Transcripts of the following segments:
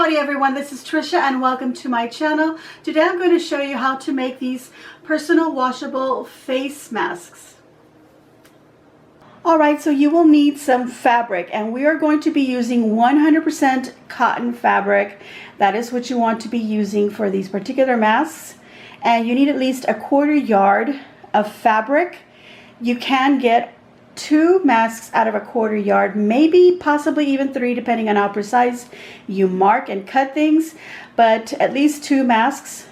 Howdy everyone, this is Trisha and welcome to my channel. Today I'm going to show you how to make these personal washable face masks. Alright, so you will need some fabric and we are going to be using 100% cotton fabric. That is what you want to be using for these particular masks. And you need at least a 1/4 yard of fabric. You can get 2 masks out of a 1/4 yard, maybe possibly even 3 depending on how precise you mark and cut things, but at least 2 masks.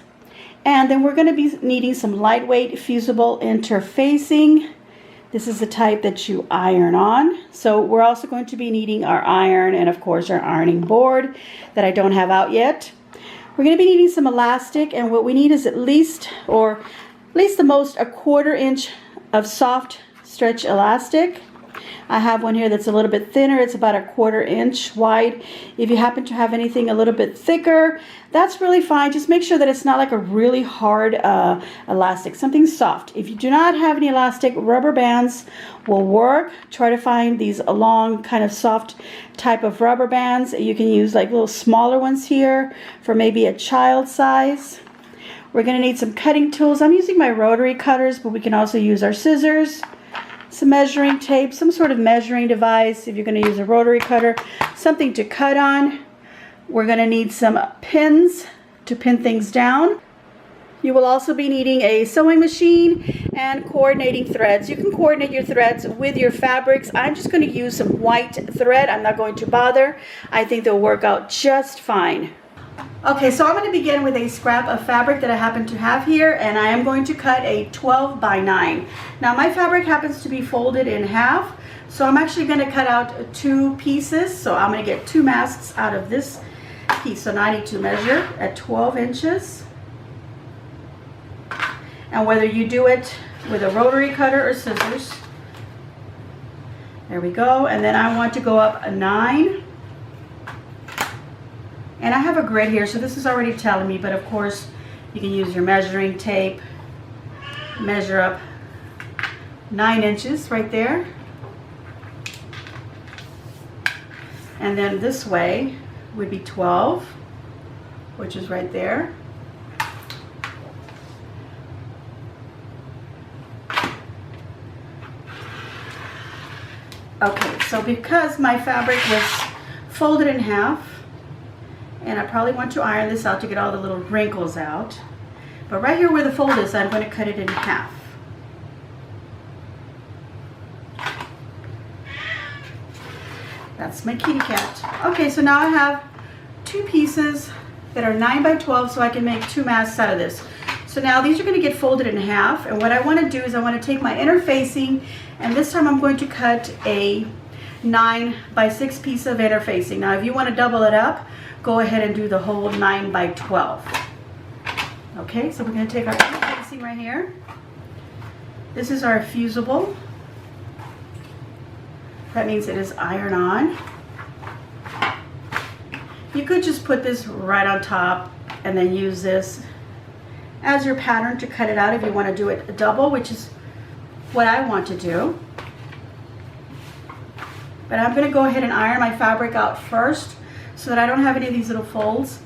And then we're going to be needing some lightweight fusible interfacing. This is the type that you iron on. So we're also going to be needing our iron and of course our ironing board that I don't have out yet. We're going to be needing some elastic, and what we need is at least the most a 1/4 inch of soft stretch elastic. I have one here that's a little bit thinner. It's about a 1/4 inch wide. If you happen to have anything a little bit thicker, that's really fine. Just make sure that it's not like a really hard elastic, something soft. If you do not have any elastic, rubber bands will work. Try to find these long kind of soft type of rubber bands. You can use like little smaller ones here for maybe a child size. We're going to need some cutting tools. I'm using my rotary cutters, but we can also use our scissors, some measuring tape, some sort of measuring device if you're going to use a rotary cutter, something to cut on. We're going to need some pins to pin things down. You will also be needing a sewing machine and coordinating threads. You can coordinate your threads with your fabrics. I'm just going to use some white thread. I'm not going to bother. I think they'll work out just fine. Okay, so I'm going to begin with a scrap of fabric that I happen to have here, and I am going to cut a 12 by 9. Now my fabric happens to be folded in half, so I'm actually going to cut out 2 pieces. So I'm going to get 2 masks out of this piece. So now I need to measure at 12 inches. And whether you do it with a rotary cutter or scissors, there we go. And then I want to go up a 9. And I have a grid here, so this is already telling me, but of course you can use your measuring tape, measure up 9 inches right there. And then this way would be 12, which is right there. Okay, so because my fabric was folded in half, and I probably want to iron this out to get all the little wrinkles out, but right here where the fold is, I'm going to cut it in half. That's my kitty cat. Okay, so now I have 2 pieces that are 9 by 12, so I can make 2 masks out of this. So now these are going to get folded in half, and what I want to do is I want to take my interfacing, and this time I'm going to cut a 9 by 6 piece of interfacing. Now if you want to double it up, go ahead and do the whole 9 by 12. Okay, so we're going to take our interfacing right here. This is our fusible. That means it is iron on. You could just put this right on top and then use this as your pattern to cut it out if you want to do it double, which is what I want to do. But I'm going to go ahead and iron my fabric out first so that I don't have any of these little folds.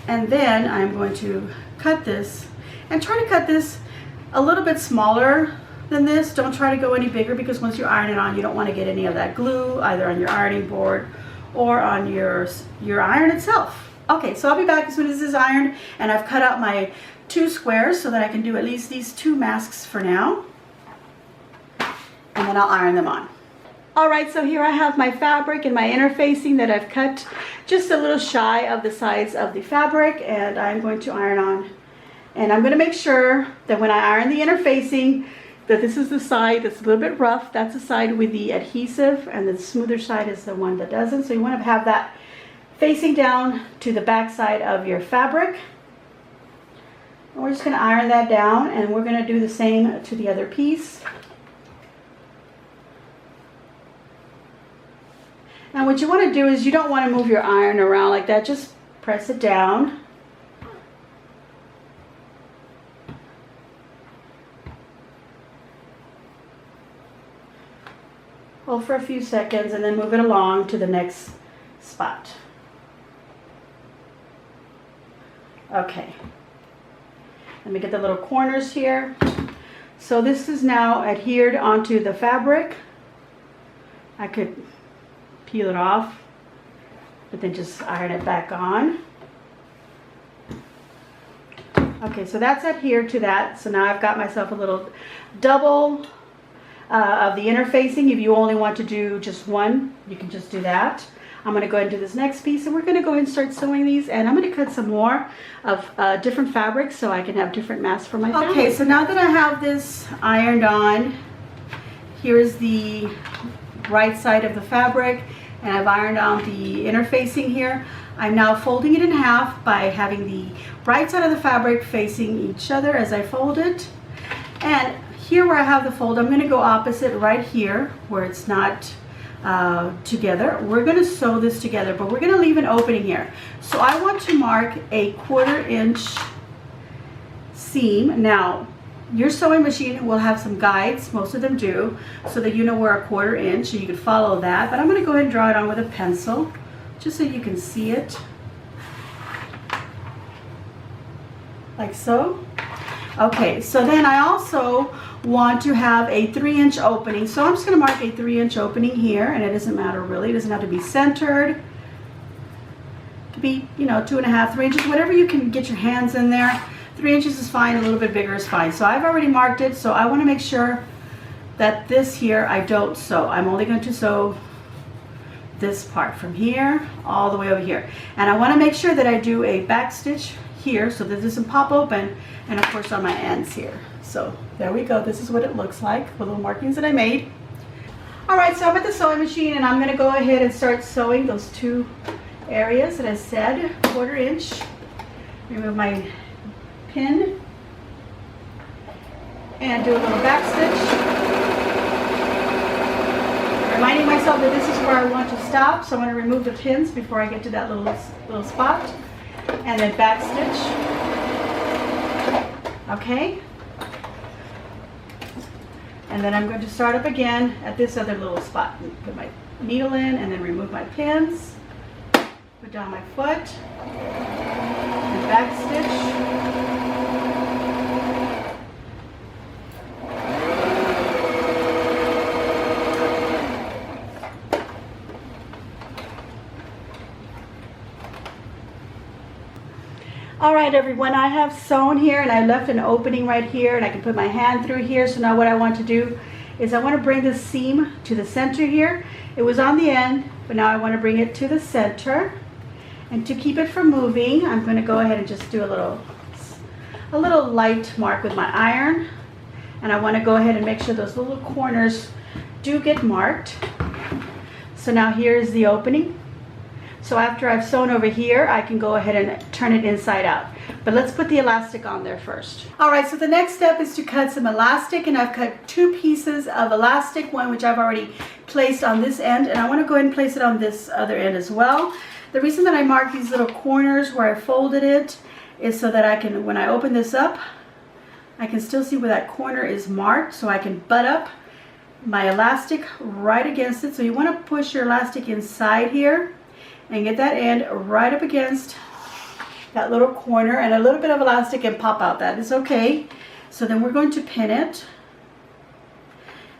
And then I'm going to cut this and try to cut this a little bit smaller than this. Don't try to go any bigger, because once you iron it on, you don't want to get any of that glue either on your ironing board or on your iron itself. Okay, so I'll be back as soon as this is ironed and I've cut out my 2 squares so that I can do at least these 2 masks for now. And then I'll iron them on. Alright, so here I have my fabric and my interfacing that I've cut just a little shy of the size of the fabric, and I'm going to iron on. And I'm going to make sure that when I iron the interfacing, that this is the side that's a little bit rough. That's the side with the adhesive, and the smoother side is the one that doesn't. So you want to have that facing down to the back side of your fabric. And we're just going to iron that down, and we're going to do the same to the other piece. Now what you want to do is you don't want to move your iron around like that. Just press it down. Hold for a few seconds and then move it along to the next spot. Okay. Let me get the little corners here. So this is now adhered onto the fabric. I could peel it off, but then just iron it back on. Okay, so that's adhered to that. So now I've got myself a little double of the interfacing. If you only want to do just one, you can just do that. I'm going to go ahead and do this next piece, and we're going to go ahead and start sewing these, and I'm going to cut some more of different fabrics so I can have different masks for my family. Okay, so now that I have this ironed on, here's the right side of the fabric, and I've ironed on the interfacing here. I'm now folding it in half by having the right side of the fabric facing each other as I fold it. And here where I have the fold, I'm going to go opposite right here where it's not together. We're going to sew this together, but we're going to leave an opening here. So I want to mark a 1/4 inch seam. Now, your sewing machine will have some guides, most of them do, so that you know where a 1/4 inch, so you can follow that. But I'm going to go ahead and draw it on with a pencil, just so you can see it. Like so. Okay, so then I also want to have a 3-inch opening. So I'm just going to mark a 3-inch opening here, and it doesn't matter really. It doesn't have to be centered. It could be, you know, 2.5, 3 inches, whatever you can get your hands in there. 3 inches is fine, a little bit bigger is fine. So I've already marked it, so I want to make sure that this here I don't sew. I'm only going to sew this part from here all the way over here. And I want to make sure that I do a back stitch here so that it doesn't pop open, and of course on my ends here. So there we go. This is what it looks like with little markings that I made. All right, so I'm at the sewing machine, and I'm going to go ahead and start sewing those 2 areas that I said, 1/4 inch. Remove my pin and do a little back stitch. Reminding myself that this is where I want to stop, so I'm going to remove the pins before I get to that little spot, and then back stitch. Okay. And then I'm going to start up again at this other little spot. Put my needle in and then remove my pins. Put down my foot and back stitch. All right, everyone, I have sewn here, and I left an opening right here, and I can put my hand through here. So now what I want to do is I want to bring this seam to the center here. It was on the end, but now I want to bring it to the center. And to keep it from moving, I'm going to go ahead and just do a little light mark with my iron. And I want to go ahead and make sure those little corners do get marked. So now here's the opening. So after I've sewn over here, I can go ahead and turn it inside out. But let's put the elastic on there first. All right, so the next step is to cut some elastic, and I've cut 2 pieces of elastic, one which I've already placed on this end, and I want to go ahead and place it on this other end as well. The reason that I marked these little corners where I folded it is so that I can, when I open this up, I can still see where that corner is marked, so I can butt up my elastic right against it. So you want to push your elastic inside here and get that end right up against that little corner, and a little bit of elastic and pop out. That is okay. So then we're going to pin it,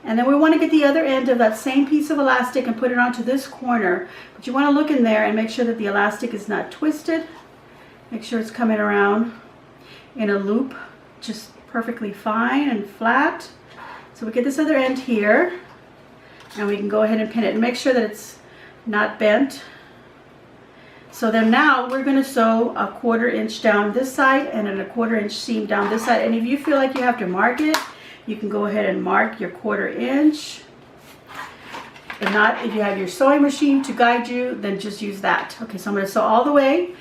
and then we want to get the other end of that same piece of elastic and put it onto this corner. But you want to look in there and make sure that the elastic is not twisted. Make sure it's coming around in a loop just perfectly fine and flat. So we get this other end here, and we can go ahead and pin it and make sure that it's not bent. So then now we're going to sew a 1/4 inch down this side and then a 1/4 inch seam down this side. And if you feel like you have to mark it, you can go ahead and mark your 1/4 inch. If not, if you have your sewing machine to guide you, then just use that. Okay, so I'm going to sew all the way,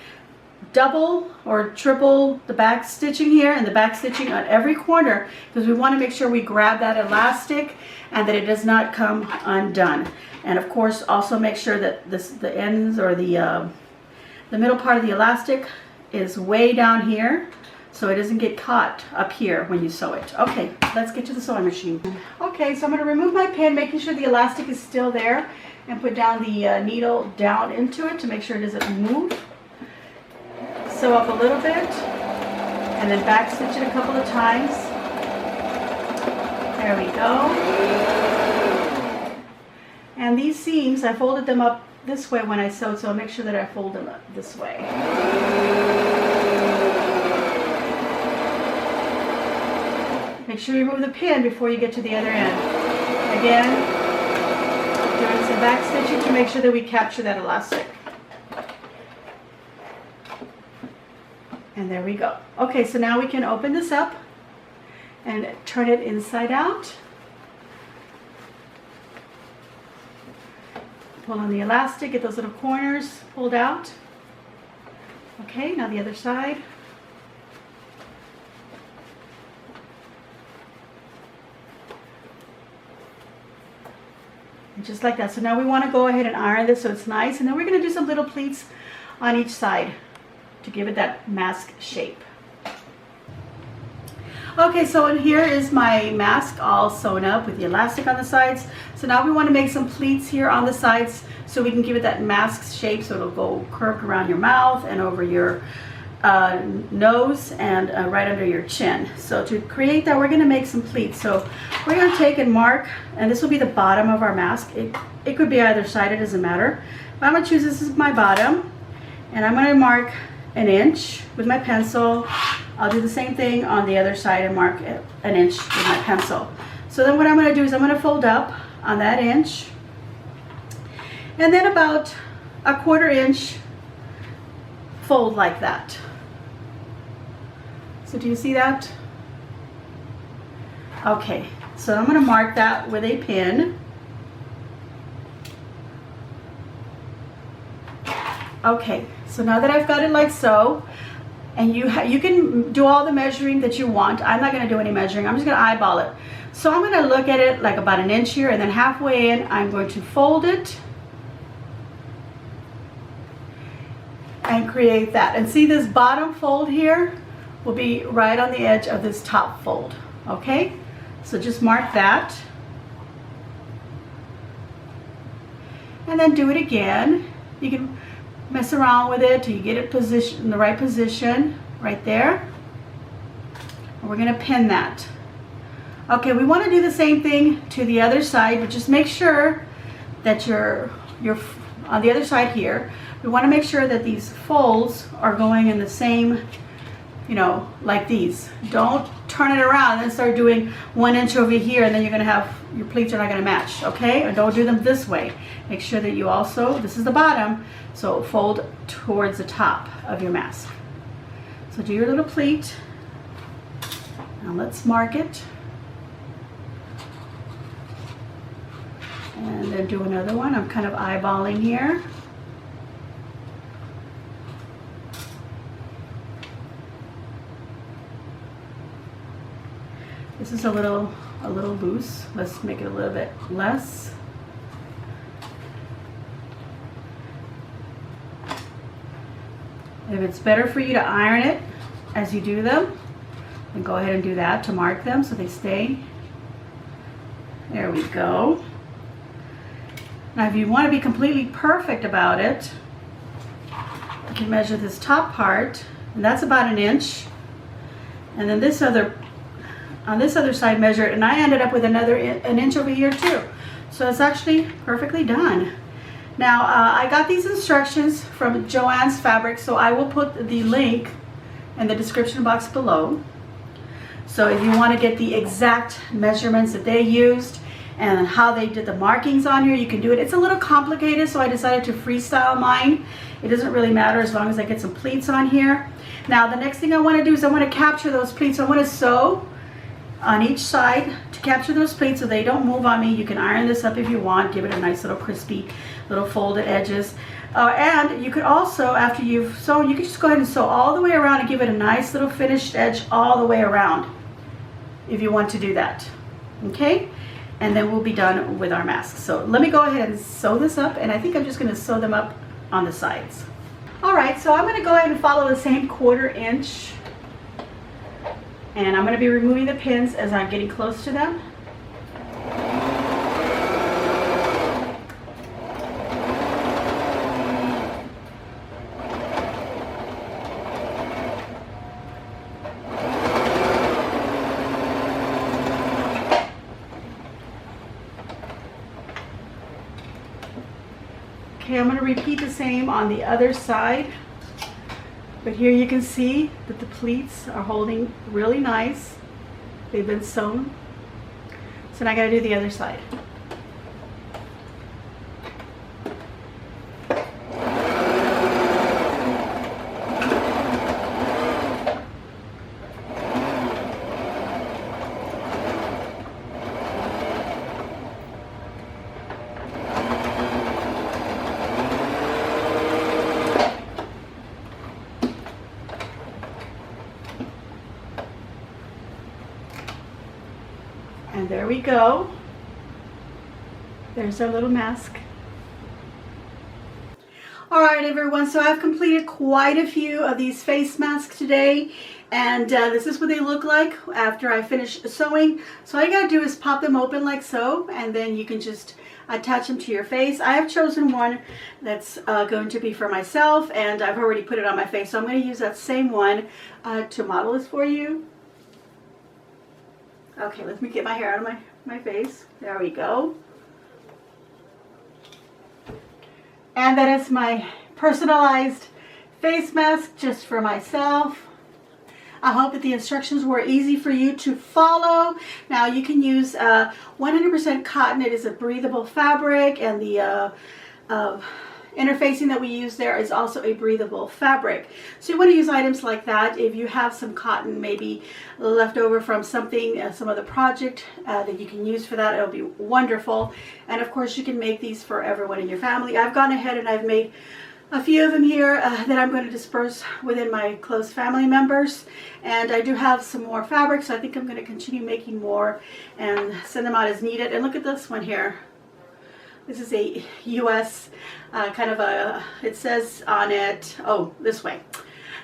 double or triple the back stitching here and the back stitching on every corner, because we want to make sure we grab that elastic and that it does not come undone. And of course, also make sure that the ends or the middle part of the elastic is way down here, so it doesn't get caught up here when you sew it. Okay, let's get to the sewing machine. Okay, so I'm going to remove my pin, making sure the elastic is still there, and put down the needle down into it to make sure it doesn't move. sew up a little bit and then back stitch it a couple of times. There we go. And these seams, I folded them up this way when I sewed, so I'll make sure that I fold them up this way. Make sure you remove the pin before you get to the other end. Again, doing some back stitching to make sure that we capture that elastic. And there we go. Okay, so now we can open this up and turn it inside out. Pull on the elastic, get those little corners pulled out. Okay, now the other side. And just like that. So now we want to go ahead and iron this so it's nice. And then we're going to do some little pleats on each side to give it that mask shape. Okay, so in here is my mask all sewn up with the elastic on the sides. So now we want to make some pleats here on the sides so we can give it that mask shape, so it'll go curved around your mouth and over your nose and right under your chin. So to create that, we're going to make some pleats. So we're going to take and mark, and this will be the bottom of our mask. It could be either side, it doesn't matter. But I'm going to choose this as my bottom, and I'm going to mark an inch with my pencil. I'll do the same thing on the other side and mark an inch with my pencil. So then what I'm going to do is I'm going to fold up on that inch, and then about a 1/4 inch fold like that. So do you see that? Okay, so I'm going to mark that with a pin. Okay, so now that I've got it like so, and you can do all the measuring that you want. I'm not going to do any measuring. I'm just going to eyeball it. So I'm going to look at it like about an inch here, and then halfway in, I'm going to fold it and create that. And see, this bottom fold here will be right on the edge of this top fold. Okay, so just mark that, and then do it again. You can mess around with it till you get it in the right position right there. And we're going to pin that. Okay, we want to do the same thing to the other side, but just make sure that you're on the other side here. We want to make sure that these folds are going in the same, you know, like these. Don't turn it around and then start doing 1 inch over here, and then you're going to have, your pleats are not going to match, okay? Or don't do them this way. Make sure that you also, this is the bottom, so fold towards the top of your mask. So do your little pleat. Now let's mark it. And then do another one. I'm kind of eyeballing here. This is a little loose. Let's make it a little bit less. If it's better for you to iron it as you do them, then go ahead and do that to mark them so they stay. There we go. Now if you want to be completely perfect about it, you can measure this top part, and that's about an inch. And then this other, on this other side, measure it, and I ended up with an inch over here too. So it's actually perfectly done. Now I got these instructions from Joann's Fabric, so I will put the link in the description box below. So if you want to get the exact measurements that they used and how they did the markings on here, you can do it. It's a little complicated, so I decided to freestyle mine. It doesn't really matter as long as I get some pleats on here. Now the next thing I want to do is I want to capture those pleats. So I want to sew on each side to capture those pleats so they don't move on me. You can iron this up if you want, give it a nice little crispy little folded edges. And you could also, after you've sewn, you can just go ahead and sew all the way around and give it a nice little finished edge all the way around if you want to do that. Okay, and then we'll be done with our mask. So let me go ahead and sew this up, and I think I'm just going to sew them up on the sides. All right, so I'm going to go ahead and follow the same 1/4 inch, and I'm going to be removing the pins as I'm getting close to them. Okay, I'm going to repeat the same on the other side. But here you can see that the pleats are holding really nice. They've been sewn. So now I got to do the other side. And there we go. There's our little mask. All right, everyone, so I've completed quite a few of these face masks today, and this is what they look like after I finish sewing. So all you gotta do is pop them open like so, and then you can just attach them to your face. I have chosen one that's going to be for myself, and I've already put it on my face, so I'm going to use that same one to model this for you. Okay, let me get my hair out of my face. There we go. And that is my personalized face mask just for myself. I hope that the instructions were easy for you to follow. Now you can use 100% cotton. It is a breathable fabric, and the interfacing that we use there is also a breathable fabric. So you want to use items like that. If you have some cotton maybe left over from something, some other project that you can use for that, it'll be wonderful. And of course you can make these for everyone in your family. I've gone ahead and I've made a few of them here that I'm going to disperse within my close family members. And I do have some more fabric, so I think I'm going to continue making more and send them out as needed. And look at this one here. This is a U.S. Kind of a, it says on it, oh, this way.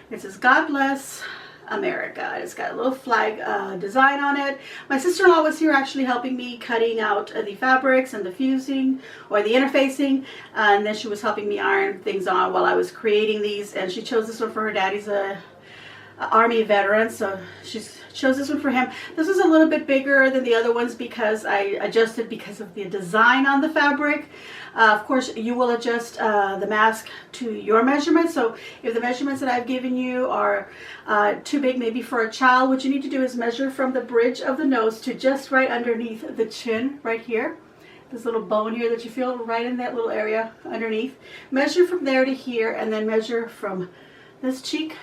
It says, God bless America. It's got a little flag design on it. My sister-in-law was here actually helping me cutting out the fabrics and the fusing or the interfacing, and then she was helping me iron things on while I was creating these, and she chose this one for her daddy's Army veteran, so she chose this one for him. This is a little bit bigger than the other ones because I adjusted because of the design on the fabric. Of course, you will adjust the mask to your measurements. So if the measurements that I've given you are too big maybe for a child, what you need to do is measure from the bridge of the nose to just right underneath the chin right here. This little bone here that you feel right in that little area underneath. Measure from there to here, and then measure from this cheek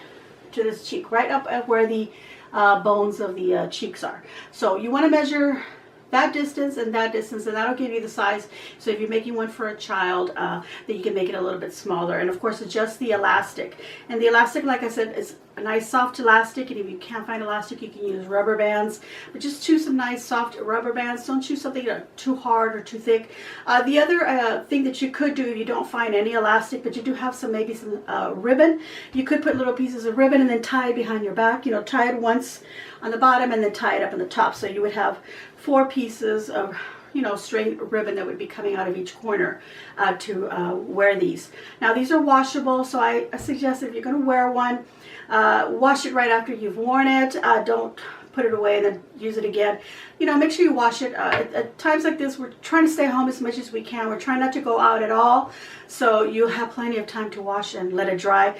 to this cheek, right up at where the bones of the cheeks are. So you want to measure that distance, and that'll give you the size. So if you're making one for a child, then you can make it a little bit smaller. And of course, adjust the elastic. And the elastic, like I said, is a nice soft elastic. And if you can't find elastic, you can use rubber bands. But just choose some nice soft rubber bands. Don't choose something too hard or too thick. The other thing that you could do if you don't find any elastic, but you do have some maybe some ribbon, you could put little pieces of ribbon and then tie it behind your back. You know, tie it once on the bottom and then tie it up on the top. So you would have 4 pieces of, you know, string ribbon that would be coming out of each corner to wear these. Now these are washable, so I suggest if you're going to wear one, wash it right after you've worn it. Don't put it away and then use it again. You know, make sure you wash it. At times like this, we're trying to stay home as much as we can. We're trying not to go out at all, so you have plenty of time to wash and let it dry.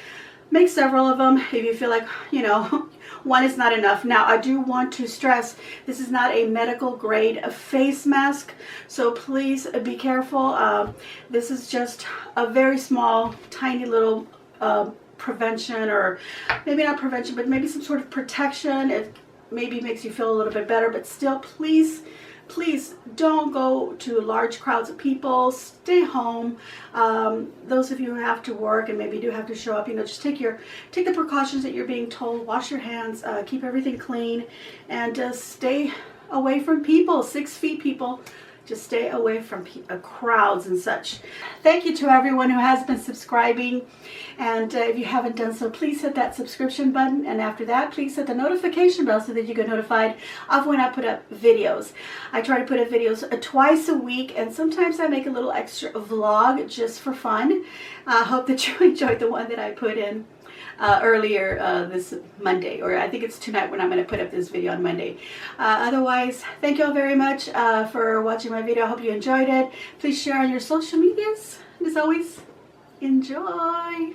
Make several of them if you feel like, you know, one is not enough. Now, I do want to stress, this is not a medical grade face mask, so please be careful. This is just a very small, tiny little prevention, or maybe not prevention, but maybe some sort of protection. It maybe makes you feel a little bit better, but still, please don't go to large crowds of people. Stay home. Those of you who have to work and maybe do have to show up, you know, just take the precautions that you're being told. Wash your hands, keep everything clean, and stay away from people. 6 feet people. Just stay away from crowds and such. Thank you to everyone who has been subscribing. And if you haven't done so, please hit that subscription button. And after that, please hit the notification bell so that you get notified of when I put up videos. I try to put up videos twice a week, and sometimes I make a little extra vlog just for fun. I hope that you enjoyed the one that I put in earlier this Monday, or I think it's tonight when I'm going to put up this video on Monday. Otherwise, thank you all very much for watching my video. I hope you enjoyed it. Please share on your social medias. And as always, Enjoy!